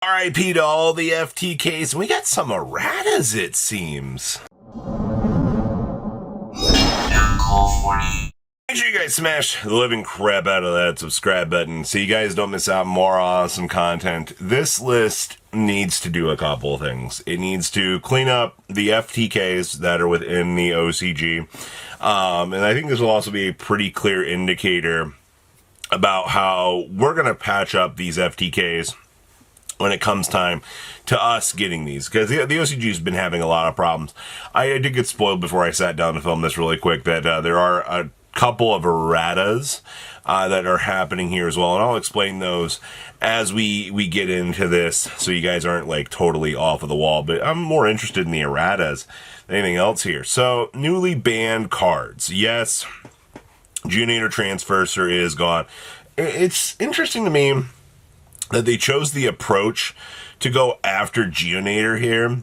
RIP to all the FTKs. We got some erratas, it seems. Make sure you guys smash the living crap out of that subscribe button so you guys don't miss out on more awesome content. This list needs to do a couple of things. It needs to clean up the FTKs that are within the OCG. And I think this will also be a pretty clear indicator about how we're going to patch up these FTKs when it comes time to us getting these, because the OCG has been having a lot of problems. I did get spoiled before I sat down to film this really quick that there are a couple of erratas that are happening here as well, and I'll explain those as we get into this so you guys aren't like totally off of the wall, but I'm more interested in the erratas than anything else here. So, newly banned cards. Yes, Geonator Transverser is gone. It's interesting to me that they chose the approach to go after Geonator here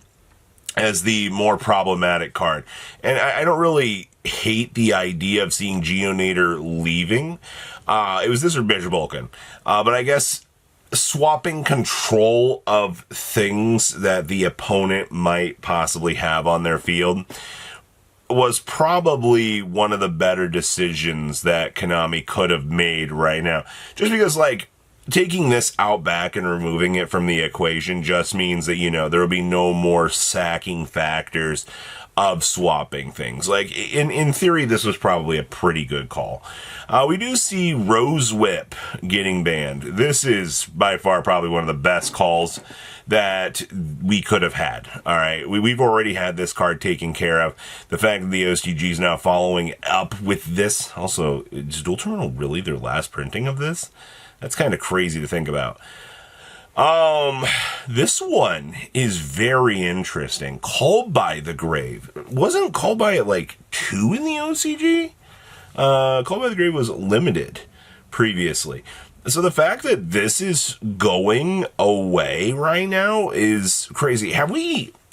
as the more problematic card. And I don't really hate the idea of seeing Geonator leaving. It was this or Bishop Vulcan. But I guess swapping control of things that the opponent might possibly have on their field was probably one of the better decisions that Konami could have made right now. Just because, like, taking this out back and removing it from the equation just means that, you know, there will be no more sacking factors of swapping things. Like, in theory, this was probably a pretty good call. We do see Rose Whip getting banned. This is by far probably one of the best calls that we could have had. All right, we've already had this card taken care of. The fact that the OCG is now following up with this. Also, is Dual Terminal really their last printing of this? That's kind of crazy to think about. This one is very interesting. Called by the Grave. Wasn't Called by at like 2 in the OCG? Called by the Grave was limited previously. So the fact that this is going away right now is crazy.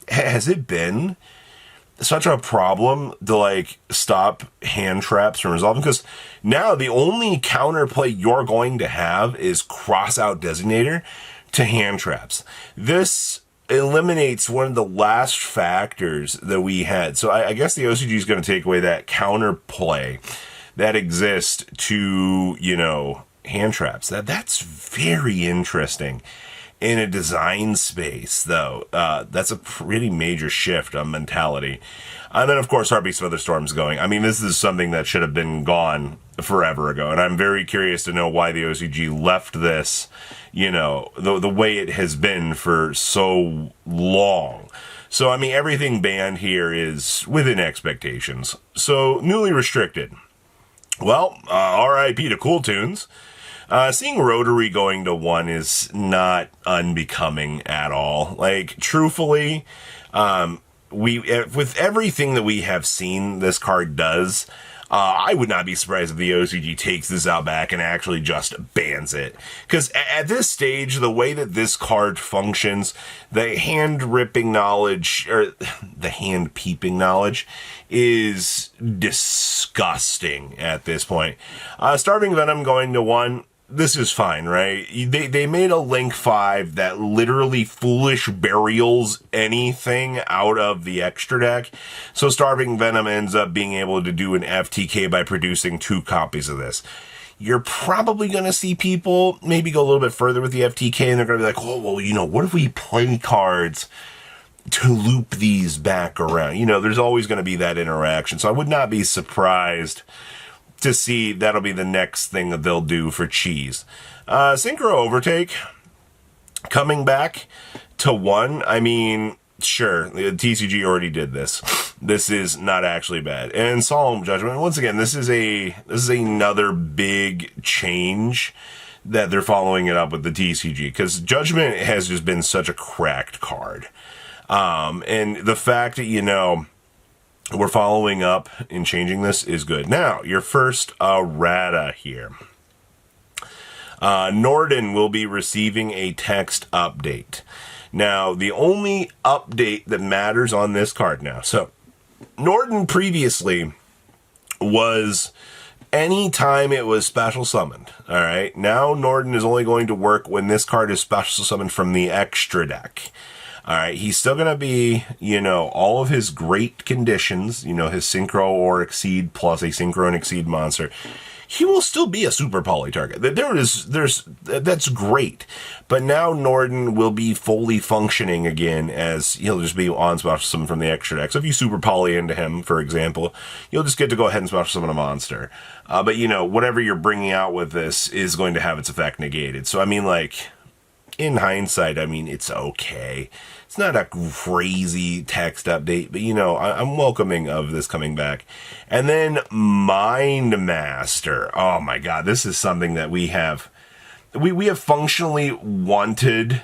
Has it been such a problem to like stop hand traps from resolving? Because now the only counterplay you're going to have is cross out designator to hand traps. This eliminates one of the last factors that we had. So I guess the OCG is going to take away that counterplay that exists to, you know, hand traps. That's very interesting. In a design space, though, that's a pretty major shift on mentality. And then, of course, Heartbeats of Other Storms going. I mean, this is something that should have been gone forever ago. And I'm very curious to know why the OCG left this, you know, the way it has been for so long. So, I mean, everything banned here is within expectations. So, newly restricted. Well, RIP to Cool Tunes. Seeing Rotary going to 1 is not unbecoming at all. Like, truthfully, with everything that we have seen this card does, I would not be surprised if the OCG takes this out back and actually just bans it. Because at this stage, the way that this card functions, the hand-ripping knowledge, or the hand-peeping knowledge, is disgusting at this point. Starving Venom going to 1, this is fine, right? They made a Link 5 that literally foolish burials anything out of the extra deck. So Starving Venom ends up being able to do an FTK by producing 2 copies of this. You're probably going to see people maybe go a little bit further with the FTK, and they're going to be like, oh, well, you know, what if we play cards to loop these back around? You know, there's always going to be that interaction. So I would not be surprised to see that'll be the next thing that they'll do for cheese. Synchro Overtake coming back to 1. I mean, sure, the TCG already did this. This is not actually bad. And Solemn Judgment, once again, this is another big change that they're following it up with the TCG, because Judgment has just been such a cracked card. And the fact that, you know, we're following up and changing this is good. Now, your first errata here. Nordon will be receiving a text update. Now, the only update that matters on this card now. So, Nordon previously was anytime it was special summoned. All right. Now Nordon is only going to work when this card is special summoned from the extra deck. All right. He's still going to be, all of his great conditions, his synchro or exceed plus a synchro and exceed monster. He will still be a super poly target. That's great. But now Nordon will be fully functioning again as he'll just be on special summon from the extra deck. So if you super poly into him, for example, you'll just get to go ahead and special summon a monster. But whatever you're bringing out with this is going to have its effect negated. So in hindsight, it's okay. It's not a crazy text update, but I'm welcoming of this coming back. And then Mindmaster. Oh my God, this is something that we have functionally wanted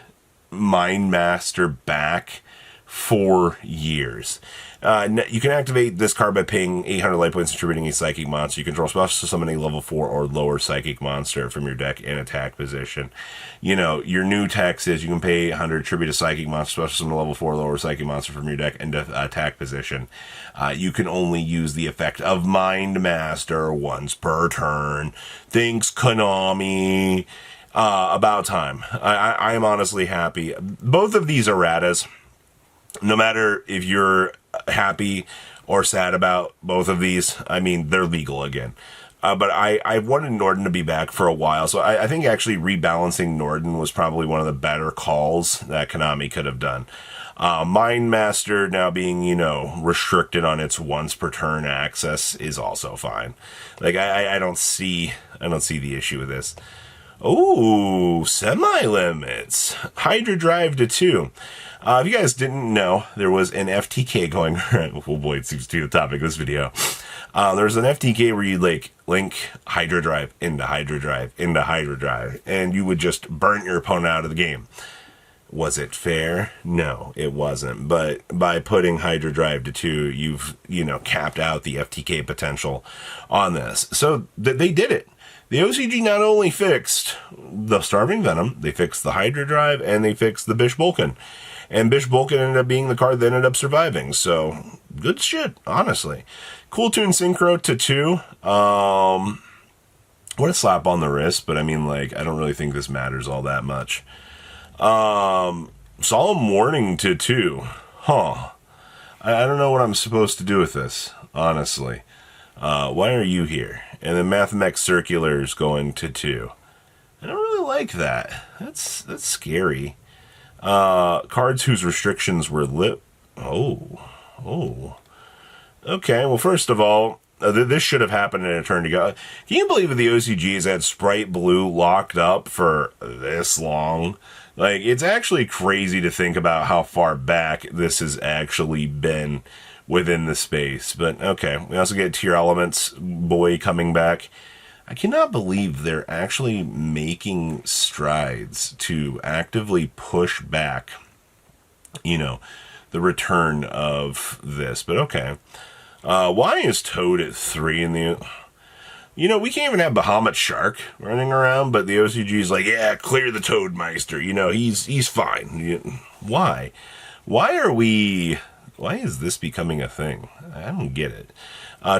Mindmaster back for years. You can activate this card by paying 800 life points, attributing a psychic monster. You control special summon a level 4 or lower psychic monster from your deck in attack position. Your new text is you can pay 100, attribute a psychic monster, special summon a level 4 or lower psychic monster from your deck in attack position. You can only use the effect of Mindmaster once per turn. Thanks, Konami. About time. I am honestly happy. Both of these erratas, no matter if you're happy or sad about both of these, they're legal again. But I wanted Nordon to be back for a while, so I think actually rebalancing Nordon was probably one of the better calls that Konami could have done. Mindmaster now being, restricted on its once per turn access is also fine. I don't see the issue with this. Oh, semi-limits. Hydra Drive to 2. If you guys didn't know, there was an FTK going around. Oh boy, it seems to be the topic of this video. There's an FTK where you link Hydra Drive into Hydra Drive into Hydra Drive, and you would just burn your opponent out of the game. Was it fair? No, it wasn't. But by putting Hydra Drive to 2, you've, capped out the FTK potential on this. So they did it. The OCG not only fixed the Starving Venom, they fixed the Hydra Drive, and they fixed the Bish Bulkin. And Bish Bulkin ended up being the card that ended up surviving. So, good shit, honestly. Cool Tune Synchro to 2. What a slap on the wrist, but I don't really think this matters all that much. Solemn Warning to 2. Huh. I don't know what I'm supposed to do with this, honestly. Why are you here? And then Mathemech Circulars going to 2. I don't really like that. That's scary. Cards whose restrictions were lit. Oh. Okay, well, first of all, this should have happened in a turn to go. Can you believe that the OCG has had Sprite Blue locked up for this long? It's actually crazy to think about how far back this has actually been within the space. But okay, we also get Tier Elements Boy coming back. I cannot believe they're actually making strides to actively push back, the return of this. But okay. Why is Toad at 3 in the... we can't even have Bahamut Shark running around, but the OCG's like, yeah, clear the Toadmeister. He's fine. Why? Why is this becoming a thing? I don't get it.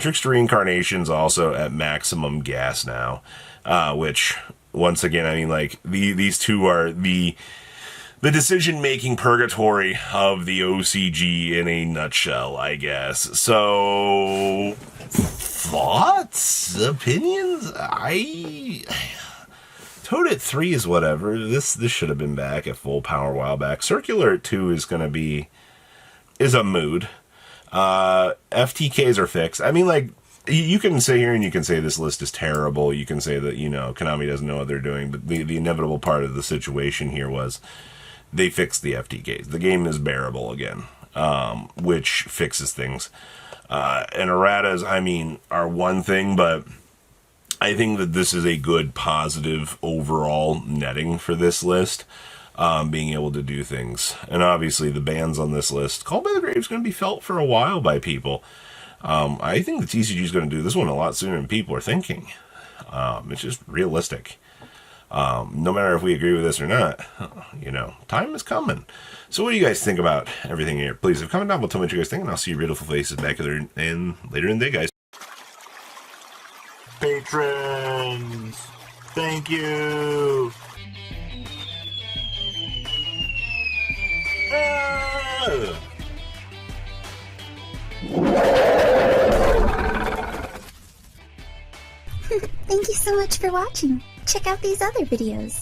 Trickster Reincarnation's also at maximum gas now, which, once again, these two are the decision-making purgatory of the OCG in a nutshell, I guess. So, thoughts? Opinions? Toad at 3 is whatever. This should have been back at full power a while back. Circular at 2 is going to be... is a mood. FTKs are fixed. You can sit here and you can say this list is terrible. You can say that, Konami doesn't know what they're doing. But the inevitable part of the situation here was they fixed the FTKs. The game is bearable again, which fixes things. And erratas, are one thing, but I think that this is a good, positive overall netting for this list. Being able to do things. And obviously the bans on this list, Called by the Grave, is going to be felt for a while by people. I think the TCG is going to do this one a lot sooner than people are thinking. It's just realistic. No matter if we agree with this or not, time is coming. So what do you guys think about everything here? Please comment down below, tell me what you guys think, and I'll see your beautiful faces back later in the day, guys. Patrons! Thank you! Ah! Thank you so much for watching. Check out these other videos.